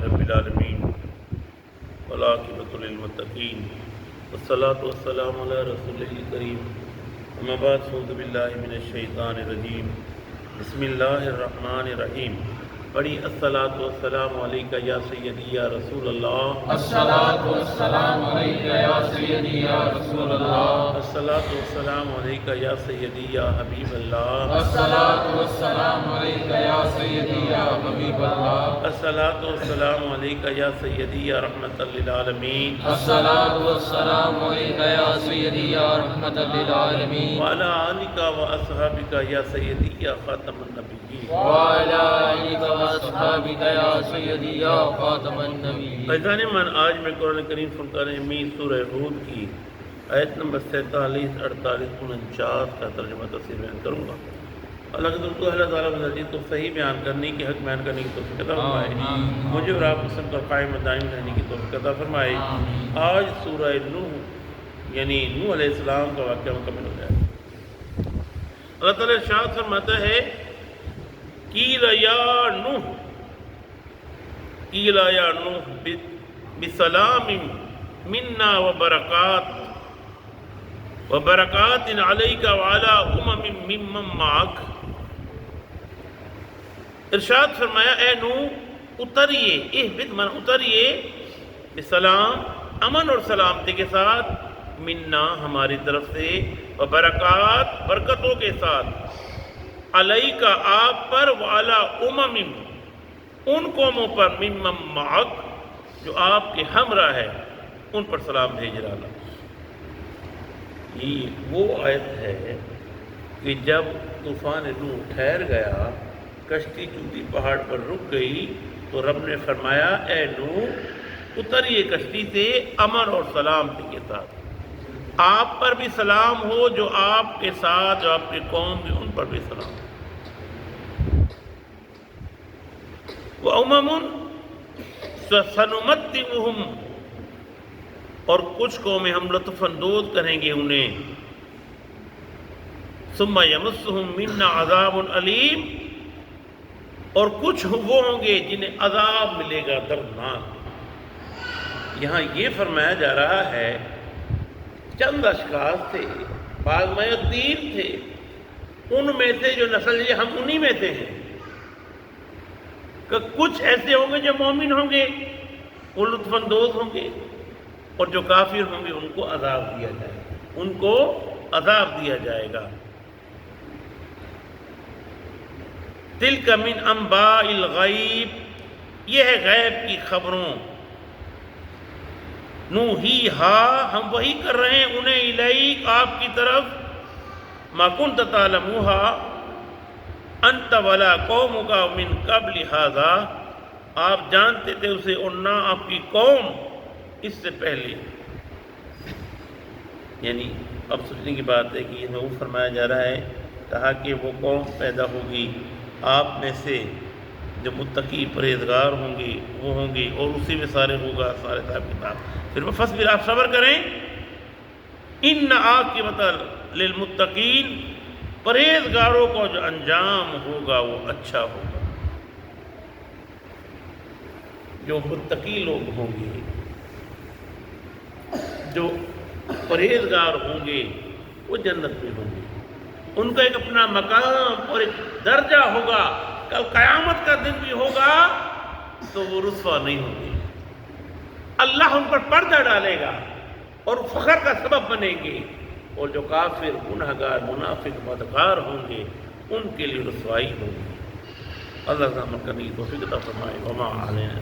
رب العالمین والعاقبۃ للمتقین والصلاۃ والسلام علی رسول الکریم اما بعد فاعوذ باللہ من الشیطان الرجیم بسم اللہ الرحمن الرحیم پڑھی الصلاۃ والسلام علیکہ یا سیدی یا رسول اللہ الصلاۃ والسلام علیکہ یا سیدی یا رسول اللہ الصلاۃ والسلام علیکہ یا سیدی یا حبیب اللہ الصلاۃ والسلام علیکہ یا سیدی یا حبیب اللہ الصلاۃ والسلام علیکہ یا سیدی یا رحمۃ للعالمین الصلاۃ والسلام علیکہ یا سیدی یا رحمۃ للعالمین وعلی آلکہ واصحابکہ یا سیدی یا خاتم النبیین وعلی آلکہ واصحابکہ یا سیدی یا خاتم النبیین۔ عزیزان من، آج میں قرآن کریم فرقان حمید سورہ ہود کی آیت نمبر 47، 48، 49 کا ترجمہ تفسیر بیان کروں گا۔ اللہ کے دوستو، اللہ تعالیٰ مزید کو صحیح بیان کرنے کی، حق بیان کرنے کی توفیق عطا فرمائے، مجھے اور آپ قسم پر قائم و دائم رہنے کی توفیق عطا فرمائے۔ آج سورہ نوح یعنی نوح علیہ السلام کا واقعہ مکمل ہو جائے۔ اللہ تعالیٰ ارشاد فرماتا ہے قیل یا نوح، قیل یا نوح بسلام منا وبرکات علیک وعلی ممن معک۔ ارشاد فرمایا اے نوح اتریے، اہبط من اتریے، بسلام امن اور سلامتی کے ساتھ، منا ہماری طرف سے، وبرکات برکتوں کے ساتھ، علیکہ آپ پر، وعلی ان قوموں پر، ممن معک جو آپ کے ہمراہ ہے، ان پر سلام بھیج رہا۔ یہ وہ آیت ہے کہ جب طوفان نوح ٹھہر گیا، کشتی چوٹی پہاڑ پر رک گئی، تو رب نے فرمایا اے نوح اتریے کشتی سے امن اور سلامتی کے ساتھ، آپ پر بھی سلام ہو، جو آپ کے ساتھ، جو آپ کی قوم بھی، ان پر بھی سلام ہو۔ وَأُمَمٌ سَنُمَتِّعُهُمْ، اور کچھ قومیں ہم لطف اندوز کریں گے انہیں، ثُمَّ يَمَسُّهُمْ مِنَّا عَذَابٌ عَلِيمٌ، اور کچھ وہ ہوں گے جنہیں عذاب ملے گا دردناک۔ یہاں یہ فرمایا جا رہا ہے چند اشخاص تھے، بعض میتین تھے، ان میں سے جو نسل ہے ہم انہی میں سے ہیں، کہ کچھ ایسے ہوں گے جو مومن ہوں گے، وہ لطف اندوز ہوں گے، اور جو کافر ہوں گے ان کو عذاب دیا جائے گا، ان کو عذاب دیا جائے گا۔ تلک من انباء الغیب، یہ ہے غیب کی خبروں، نوحیہا ہم وحی کر رہے ہیں انہیں، الیک آپ کی طرف، ما کنت تعلموہا انت ولا قومک من قبل ھذا، آپ جانتے تھے اسے اور نہ آپ کی قوم اس سے پہلے۔ یعنی اب سوچنے کی بات ہے کہ یہ وہ فرمایا جا رہا ہے، کہا کہ وہ قوم پیدا ہوگی آپ میں سے جو متقی پرہیزگار ہوں گے، وہ ہوں گے، اور اسی میں سارے ہوگا سارے حساب کتاب۔ پھر فصبر، آپ صبر کریں، ان عاقبۃ للمتقین، پرہیزگاروں کو جو انجام ہوگا وہ اچھا ہوگا، جو متقی لوگ ہوں گے، جو پرہیزگار ہوں گے، وہ جنت میں ہوں گے، ان کا ایک اپنا مقام اور ایک درجہ ہوگا، کل قیامت کا دن بھی ہوگا تو وہ رسوا نہیں ہوں گے، اللہ ان پر پردہ ڈالے گا اور فخر کا سبب بنیں گے، اور جو کافر، گنہگار، منافق، بدکار ہوں گے ان کے لیے رسوائی ہوگی۔ اللہ تعالیٰ کرنے کی توفیق عطا فرمائے۔ وما علینا